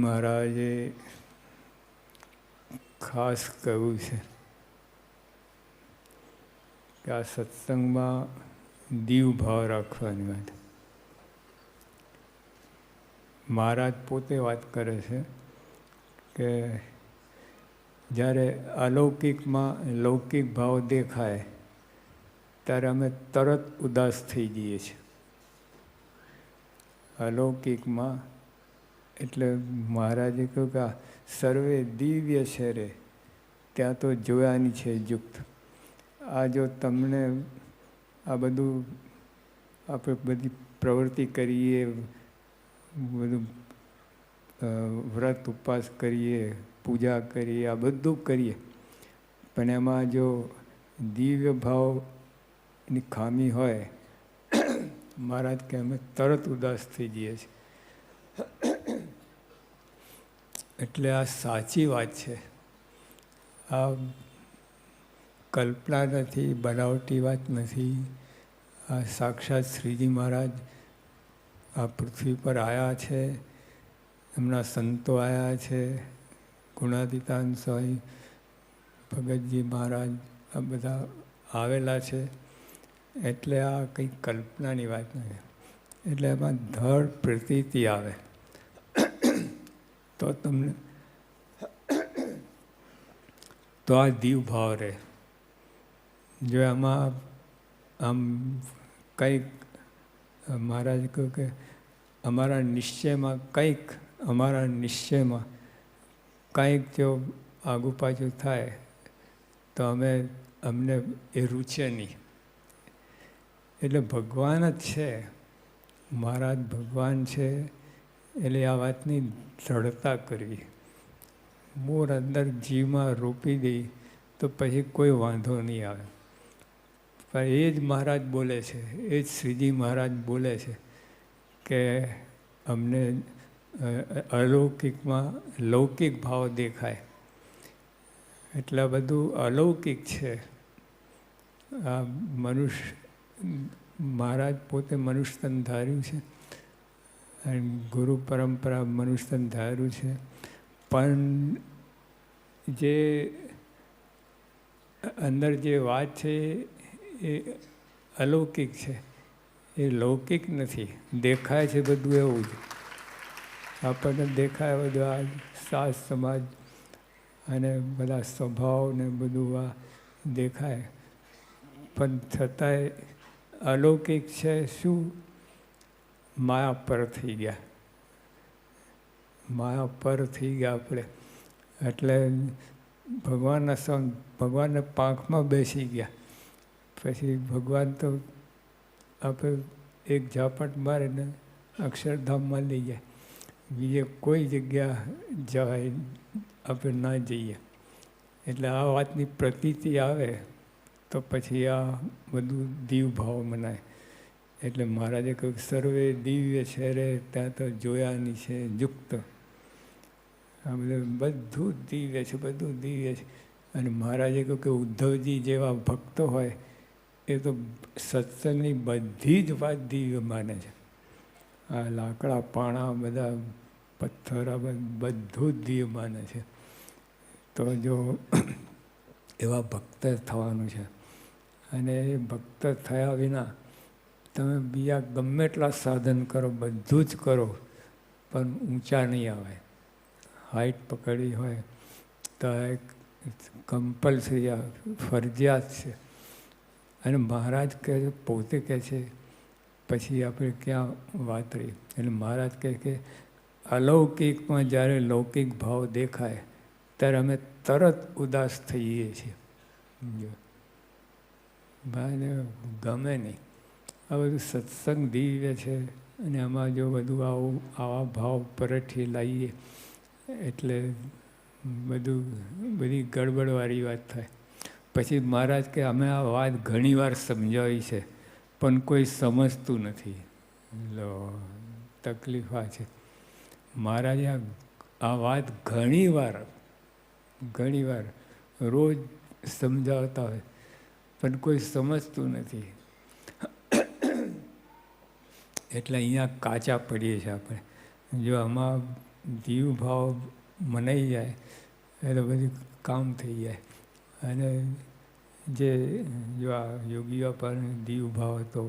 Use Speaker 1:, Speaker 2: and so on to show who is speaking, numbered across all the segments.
Speaker 1: મહારાજે ખાસ કહ્યું છે કે આ સત્સંગમાં દીવ ભાવ રાખવાની વાત. મહારાજ પોતે વાત કરે છે કે જ્યારે અલૌકિકમાં લૌકિક ભાવ દેખાય ત્યારે અમે તરત ઉદાસ થઈ જઈએ છીએ. અલૌકિકમાં એટલે મહારાજે કહ્યું કે સર્વે દિવ્ય છે રે, ત્યાં તો જોયાની છે યુક્ત. આ જો તમને આ બધું આપણે બધી પ્રવૃત્તિ કરીએ, બધું વ્રત ઉપવાસ કરીએ, પૂજા કરીએ, આ બધું કરીએ, પણ એમાં જો દિવ્ય ભાવની ખામી હોય, મહારાજ કે અમે તરત ઉદાસ થઈ જઈએ છીએ. એટલે આ સાચી વાત છે. આ કલ્પના નથી, બનાવટી વાત નથી. આ સાક્ષાત શ્રીજી મહારાજ આ પૃથ્વી પર આવ્યા છે, એમના સંતો આવ્યા છે, ગુણાતીતાન સ્વામી, ભગતજી મહારાજ, આ બધા આવેલા છે. એટલે આ કંઈ કલ્પનાની વાત નથી. એટલે એમાં ધડ પ્રતીતિ આવે તો તમને તો આ દીવ ભાવ રહે. જો આમાં આમ કંઈક મહારાજ કહ્યું કે અમારા નિશ્ચયમાં કંઈક જો આગુ પાછું થાય તો અમને એ રૂચે નહીં. એટલે ભગવાન જ છે, મહારાજ ભગવાન છે. એટલે આ વાતની દ્રઢતા કરવી. મૂળ અંદર જીવમાં રોપી દઈ તો પછી કોઈ વાંધો નહીં આવે. પણ એ જ મહારાજ બોલે છે, એ જ શ્રીજી મહારાજ બોલે છે કે અમને અલૌકિકમાં લૌકિક ભાવ દેખાય. એટલે બધું અલૌકિક છે. આ મનુષ્ય મહારાજ પોતે મનુષ્ય તન ધાર્યું છે અને ગુરુ પરંપરા મનુષ્ય તન ધાર્યું છે. પણ જે અંદર જે વાત છે એ અલૌકિક છે, એ લૌકિક નથી. દેખાય છે બધું એવું જ. આપણને દેખાય બધું આ સાસ સમાજ અને બધા સ્વભાવ ને બધું આ દેખાય, પણ છતાંય અલૌકિક છે. શું? માયા પર થઈ ગયા. માયા પર થઈ ગયા આપણે. એટલે ભગવાનને પાંખમાં બેસી ગયા. પછી ભગવાન તો આપણે એક ઝાપટ મારીને અક્ષરધામમાં લઈ જાય. બીજે કોઈ જગ્યા જવાય આપણે ના જઈએ. એટલે આ વાતની પ્રતીતિ આવે તો પછી આ બધું દીવ ભાવ મનાય. એટલે મહારાજે કહ્યું સર્વે દિવ્ય છે રે, ત્યાં તો જોયાની છે યુક્ત. આ બધું દિવ્ય છે, બધું દિવ્ય છે. અને મહારાજે કહ્યું કે ઉદ્ધવજી જેવા ભક્ત હોય એ તો સત્સંગની બધી જ વાત દિવ્ય માને છે. આ લાકડા પાણા બધા પથ્થર બધું જ દિવ્ય માને છે. તો જો એવા ભક્ત થવાનું છે. અને એ ભક્ત થયા વિના તમે બીજા ગમે એટલા સાધન કરો, બધું જ કરો, પણ ઊંચા નહીં આવે. હાઈટ પકડી હોય તો એક કમ્પલસરી ફરજિયાત છે. અને મહારાજ કહે છે, પોતે કહે છે, પછી આપણે ક્યાં વાત રહી. એટલે મહારાજ કહે કે અલૌકિકમાં જ્યારે લૌકિક ભાવ દેખાય ત્યારે અમે તરત ઉદાસ થઈએ છીએ. ભાઈને ગમે નહીં. આ બધું સત્સંગ દિવ્ય છે અને આમાં જો બધું આવા ભાવ પરથી લાવીએ એટલે બધી ગડબડવાળી વાત થાય. પછી મહારાજ કે અમે આ વાત ઘણીવાર સમજાવી છે પણ કોઈ સમજતું નથી. લો તકલીફ આ છે. મહારાજે આ વાત ઘણીવાર રોજ સમજાવતા હોય પણ કોઈ સમજતું નથી. એટલે અહીંયા કાચા પડીએ છીએ આપણે. જો આમાં દીવ ભાવ મનાઈ જાય એટલે બધું કામ થઈ જાય. અને જે જો આ યોગીઓ પણ દીવ ભાવ હતો,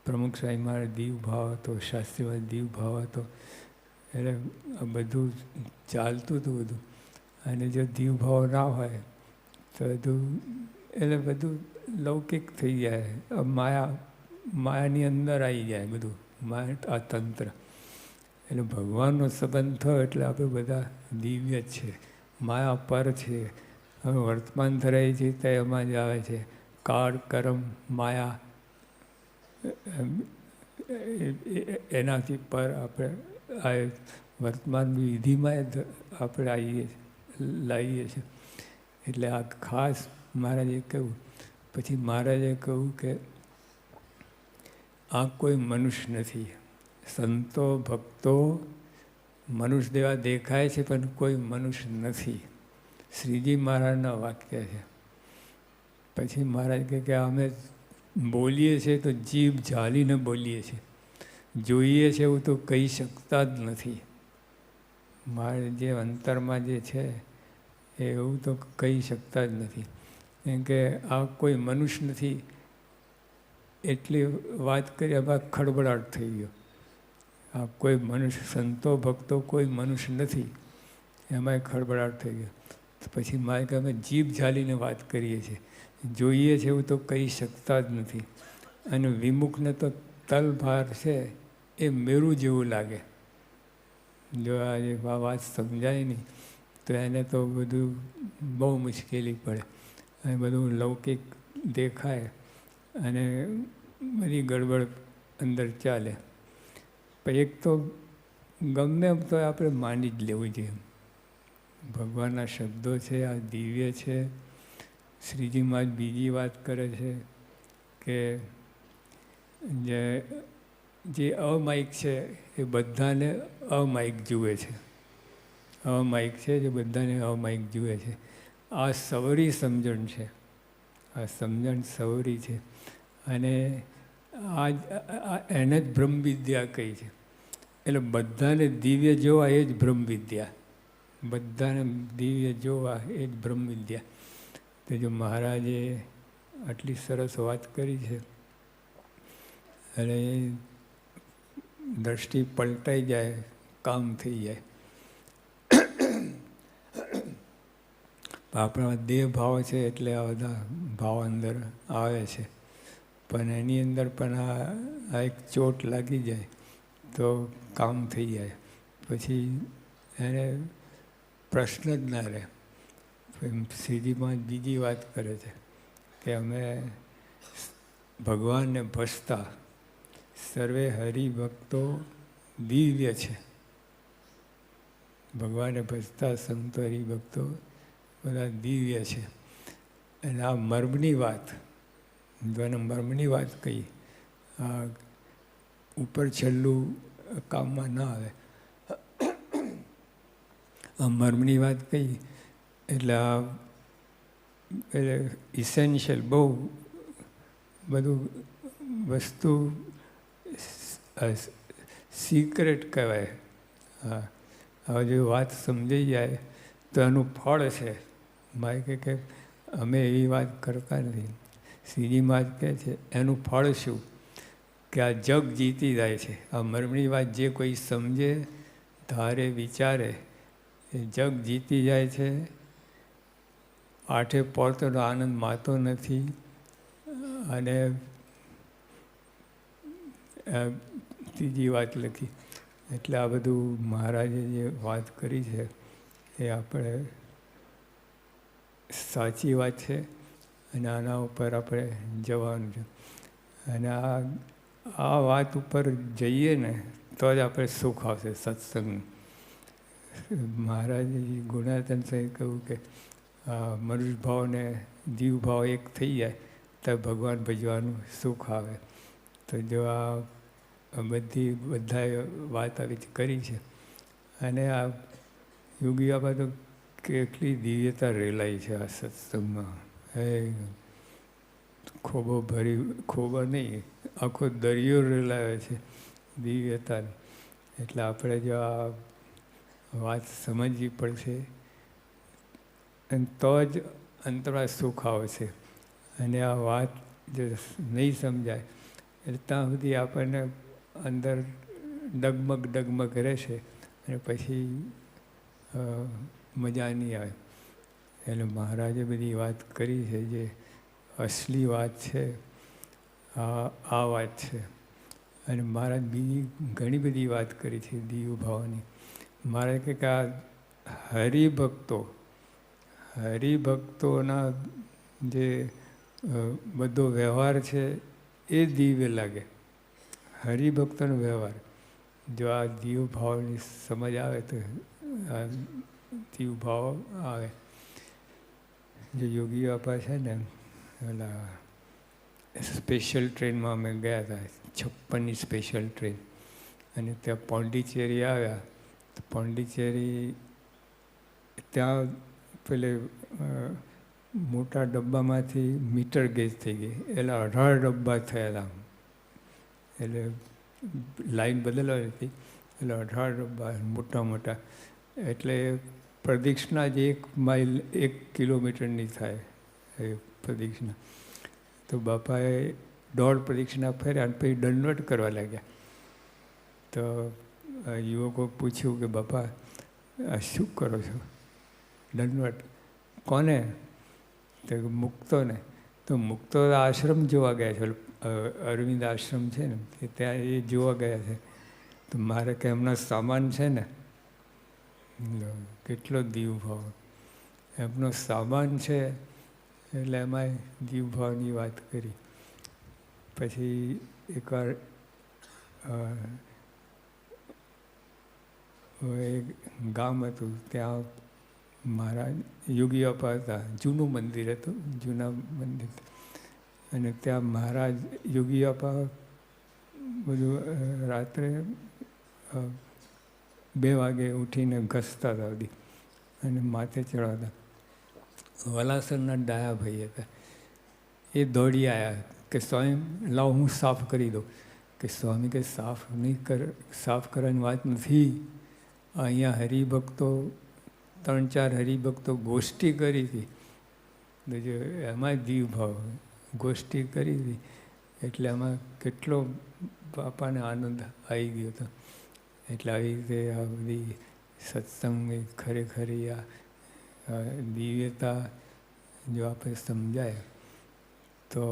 Speaker 1: પ્રમુખ સ્વામી મારે દીવ ભાવ હતો, શાસ્ત્રીમાં દીવ ભાવ હતો, એટલે આ બધું ચાલતું હતું બધું. અને જો દીવ ભાવ ના હોય તો બધું એટલે બધું લૌકિક થઈ જાય, માયાની અંદર આવી જાય બધું, માયા આ તંત્ર. એટલે ભગવાનનો સંબંધ થયો એટલે આપણે બધા દિવ્ય જ છે, માયા પર છે. હવે વર્તમાન ધરાય છે તો એમાં જ આવે છે કાળ, કર્મ, માયા, એનાથી પર આપણે આ વર્તમાન વિધિમાં જ આપણે લાવીએ છીએ. એટલે આ ખાસ મહારાજે કહ્યું. પછી મહારાજે કહ્યું કે આ કોઈ મનુષ્ય નથી. સંતો ભક્તો મનુષ્ય જેવા દેખાય છે પણ કોઈ મનુષ્ય નથી. શ્રીજી મહારાજના વાક્ય છે. પછી મહારાજ કહે કે અમે બોલીએ છીએ તો જીભ ઝાલીને બોલીએ છીએ, જોઈએ છે એવું તો કહી શકતા જ નથી. મારે જે અંતરમાં જે છે એવું તો કહી શકતા જ નથી. કેમ કે આ કોઈ મનુષ્ય નથી એટલી વાત કરી, એમાં ખળબળાટ થઈ ગયો. આ કોઈ મનુષ્ય, સંતો ભક્તો કોઈ મનુષ્ય નથી, એમાંય ખળબળાટ થઈ ગયો. પછી મારે કે અમે જીભ ઝાલીને વાત કરીએ છીએ, જોઈએ છે એવું તો કહી શકતા જ નથી. અને વિમુખને તો તલભાર છે એ મેરું જેવું લાગે. જો આ વાત સમજાય નહીં તો એને તો બધું બહુ મુશ્કેલી પડે. અને બધું લૌકિક દેખાય અને બધી ગડબડ અંદર ચાલે. પણ એક તો ગમે એમ તો આપણે માની જ લેવું જોઈએ. ભગવાનના શબ્દો છે, આ દિવ્ય છે. શ્રીજીમાં જ બીજી વાત કરે છે કે જે અમાયિક છે એ બધાને અમાયિક જુએ છે. અમાયિક છે જે બધાને અમાયિક જુએ છે. આ સવરી સમજણ છે, આ સમજણ સવરી છે. અને એને જ બ્રહ્મવિદ્યા કહી છે. એટલે બધાને દિવ્ય જોવા એ જ બ્રહ્મવિદ્યા, બધાને દિવ્ય જોવા એ જ બ્રહ્મવિદ્યા. તો જો મહારાજે આટલી સરસ વાત કરી છે અને દ્રષ્ટિ પલટાઈ જાય, કામ થઈ જાય. આપણા દેહ ભાવ છે એટલે આ બધા ભાવ અંદર આવે છે. પણ એની અંદર પણ આ એક ચોટ લાગી જાય તો કામ થઈ જાય. પછી એને પ્રશ્ન જ ના રહે. શ્રીજીમાં બીજી વાત કરે છે કે અમે ભગવાનને ભજતા સર્વે હરિભક્તો દિવ્ય છે. ભગવાનને ભજતા સંતો હરિભક્તો બધા દિવ્ય છે. અને આ મર્મની વાત, જો એને મર્મની વાત કહી, આ ઉપર છેલ્લું કામમાં ના આવે. આ મર્મની વાત કહી એટલે આ એટલે ઇસેન્શિયલ બહુ બધું વસ્તુ સિક્રેટ કહેવાય. હા, હવે જો વાત સમજાઈ જાય તો એનું ફળ છે. મારે કે અમે એવી વાત કરતા નથી. શ્રીજીમાં જ કહે છે એનું ફળ શું કે આ જગ જીતી જાય છે. આ મર્મની વાત જે કોઈ સમજે, ધારે, વિચારે એ જગ જીતી જાય છે. આઠે પોળતોનો આનંદ માતો નથી. અને ત્રીજી વાત લખી. એટલે આ બધું મહારાજે જે વાત કરી છે એ આપણે સાચી વાત છે. અને આના ઉપર આપણે જવાનું છે. અને આ વાત ઉપર જઈએ ને તો જ આપણે સુખ આવશે સત્સંગનું. મહારાજે ગુણાતન સાહેબ કહ્યું કે મનુષ્ય ભાવ ને જીવ ભાવ એક થઈ જાય તો ભગવાન ભજવાનું સુખ આવે. તો જો આ બધાએ વાત આવી કરી છે. અને આ યોગીઓમાં તો કેટલી દિવ્યતા રેલાઈ છે આ સત્સંગમાં. ખોબો ભરી, ખોબો નહીં, આખો દરિયો રેલાયો છે દિવ્યતા. એટલે આપણે જો વાત સમજવી પડશે અને તો જ અંતરમાં સુખ આવશે. અને આ વાત જો નહીં સમજાય એટલે ત્યાં સુધી આપણને અંદર ડગમગ રહેશે અને પછી મજા નહીં આવે. એટલે મહારાજે બધી વાત કરી છે, જે અસલી વાત છે આ વાત છે. અને મહારાજ બીજી ઘણી બધી વાત કરી છે દીવ ભાવની. મહારાજ કહે કે આ હરિભક્તોના જે બધો વ્યવહાર છે એ દિવ્ય લાગે. હરિભક્તોનો વ્યવહાર જો આ દીવ ભાવની સમજ આવે તો આ દીવ ભાવ આવે. જે યોગી બાપા છે ને, ઓલા સ્પેશિયલ ટ્રેનમાં અમે ગયા હતા, 56ની સ્પેશિયલ ટ્રેન. અને ત્યાં પોંડિચેરી આવ્યા તો પોંડિચેરી ત્યાં પેલે મોટા ડબ્બામાંથી મીટર ગેજ થઈ ગઈ, એટલે 18 ડબ્બા થયેલા. એટલે લાઈન બદલવાની હતી એટલે 18 ડબ્બા મોટા મોટા. એટલે પ્રદક્ષિણા જ 1 માઇલ 1 કિલોમીટરની થાય એ પ્રદક્ષિણા. તો બાપાએ 1.5 પ્રદક્ષિણા ફર્યા અને પછી દંડવત કરવા લાગ્યા. તો યુવકો પૂછ્યું કે બાપા આ શું કરો છો દંડવત? કોને? તો મુક્તોને. તો મુક્તો આશ્રમ જોવા ગયા છે, અરવિંદ આશ્રમ છે ને ત્યાં એ જોવા ગયા છે. તો મારે કે એમનો સામાન છે ને, કેટલો દીવ ભાવ, એમનો સામાન છે એટલે એમાંય દીવ ભાવની વાત કરી. પછી એકવાર એક ગામ હતું, ત્યાં મહારાજ યોગી બાપા હતા, જૂનું મંદિર હતું, જૂના મંદિર. અને ત્યાં મહારાજ યોગી બાપા બધું રાત્રે 2 વાગે ઉઠીને ઘસતા હતા બધી અને માથે ચડાવતા. વલાસરના ડાયા ભાઈ હતા, એ દોડી આવ્યા કે સ્વામી લાવ હું સાફ કરી દઉં. કે સ્વામી કે સાફ નહીં સાફ કરવાની વાત નથી. અહીંયા હરિભક્તો 3-4 હરિભક્તો ગોષ્ઠી કરી હતી, એમાં દીવ ભાવ ગોષ્ઠી કરી હતી એટલે એમાં કેટલો બાપાને આનંદ આવી ગયો હતો. એટલે આવી રીતે આ બધી સત્સંગ ખરેખરી આ દિવ્યતા જો આપણે સમજાય તો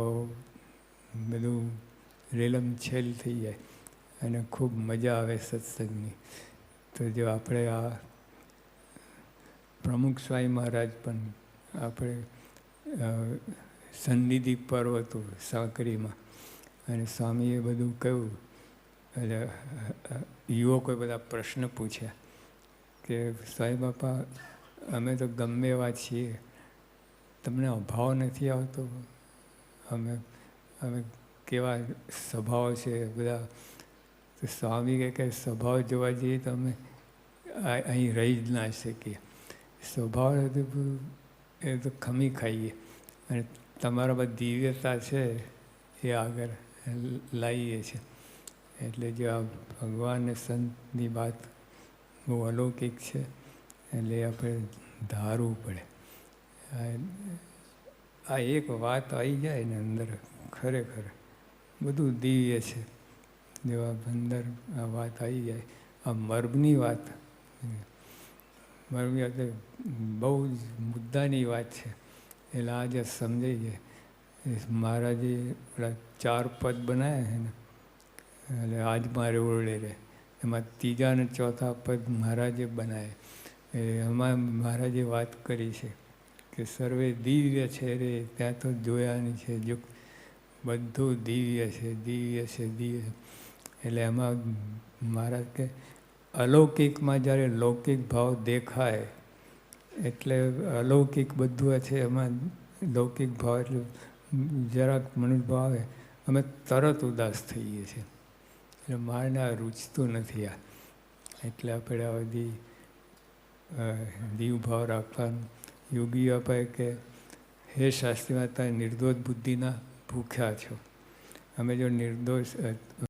Speaker 1: બધું રેલમછેલ થઈ જાય અને ખૂબ મજા આવે સત્સંગની. તો જો આપણે આ પ્રમુખ સ્વામી મહારાજ પણ આપણે સન્નિધિ પર્વ હતું સાંકરીમાં, અને સ્વામીએ બધું કહ્યું. એટલે યુવકોએ બધા પ્રશ્ન પૂછ્યા કે સાંઈ બાપા અમે તો ગમે એવા છીએ, તમને અભાવ નથી આવતો? અમે કેવા સ્વભાવ છે બધા? તો સ્વામી કે સ્વભાવ જોવા જઈએ તો અમે અહીં રહી જ ના શકીએ. સ્વભાવ એ તો ખમી ખાઈએ અને તમારામાં દિવ્યતા છે એ આગળ લાવીએ છીએ. એટલે જો આ ભગવાન અને સંતની વાત બહુ અલૌકિક છે, એટલે આપણે ધારવું પડે. આ એક વાત આવી જાય ને અંદર, ખરેખર બધું દિવ્ય છે. જો આ અંદર આ વાત આવી જાય, આ મર્મની વાત, મર્મની વાત બહુ જ મુદ્દાની વાત છે. એટલે આ જે સમજાઈ જાય. મહારાજે પેલા 4 પદ બનાવ્યા છે ને, એટલે આજ મારે ઓરડે રહે, એમાં 3 અને 4 પદ મહારાજે બનાવ્યા. એમાં મહારાજે વાત કરી છે કે સર્વે દિવ્ય છે રે ત્યાં તો જોયાની છે, જો બધું દિવ્ય છે, દિવ્ય છે, દિવ્ય. એટલે એમાં મહારાજ કે અલૌકિકમાં જ્યારે લૌકિક ભાવ દેખાય એટલે અલૌકિક બધું છે, એમાં લૌકિક ભાવ એટલે જરાક મનુભાવ આવે અમે તરત ઉદાસ થઈએ છીએ. એટલે મારને આ રૂચતું નથી આ. એટલે આપણે આ બધી દીવ ભાવ રાખવાનું. યોગી બાપાએ કે હે શાસ્ત્રી માતા નિર્દોષ બુદ્ધિના ભૂખ્યા છો. અમે જો નિર્દોષ